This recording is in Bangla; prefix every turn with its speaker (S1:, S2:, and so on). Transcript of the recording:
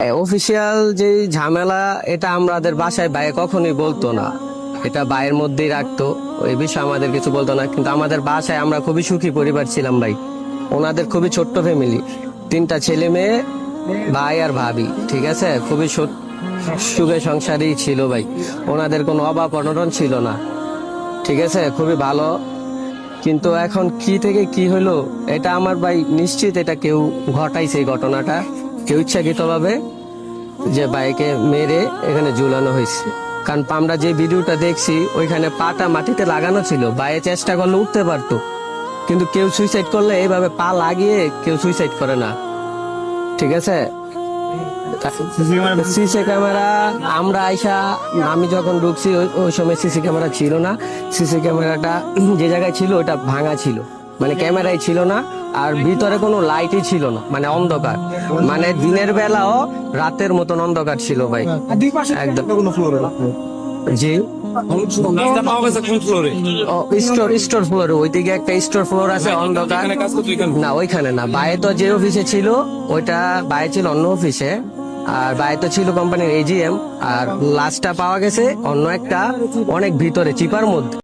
S1: অফিসিয়াল যে ঝামেলা এটা আমাদের বাসায় ভাই কখনোই বলতো না, এটা ভাইয়ের মধ্যেই রাখতো। ওই বিষয়ে আমাদের কিছু বলতো না, কিন্তু আমাদের বাসায় আমরা খুবই সুখী পরিবার ছিলাম ভাই। ওনাদের খুবই ছোট্ট ফ্যামিলি, 3টা ছেলে মেয়ে, ভাই আর ভাবি, ঠিক আছে। খুবই সুখে সংসারই ছিল ভাই। ওনাদের কোনো অভাব অনটন ছিল না, ঠিক আছে, খুবই ভালো। কিন্তু এখন কি থেকে কি হলো এটা আমার ভাই নিশ্চিত এটা কেউ ঘটাইছে, এই ঘটনাটা কেউ ইচ্ছাকৃত ভাবে যে বাইকে মেরে এখানে ঝুলানো হয়েছে। কারণ আমরা যে ভিডিওটা দেখছি ওইখানে পাটা মাটিতে লাগানো ছিল, বাইরে চেষ্টা করলে উঠতে পারতো, কিন্তু কেউ সুইসাইড করলে এইভাবে পা লাগিয়ে কেউ সুইসাইড করে না, ঠিক আছে। সিসি ক্যামেরা আমরা আইসা, আমি যখন ঢুকছি ওই সময় সিসি ক্যামেরা ছিল না। সিসি ক্যামেরাটা যে জায়গায় ছিল ওটা ভাঙা ছিল, মানে ক্যামেরাই ছিল না, আর ভিতরে কোনো লাইটই ছিল না, মানে অন্ধকার, মানে দিনের বেলাও রাতের মতন অন্ধকার ছিল ভাই একদম। জি, স্টোর ফ্লোরে, ওইদিকে একটা স্টোর ফ্লোর আছে অন্ধকার। না ওইখানে না, বাইরে তো যে অফিসে ছিল ওইটা বাইরে ছিল অন্য অফিসে, আর বাইরে তো ছিল কোম্পানির এজিএম, আর লাস্টটা পাওয়া গেছে অন্য একটা অনেক ভিতরে চিপার মধ্যে।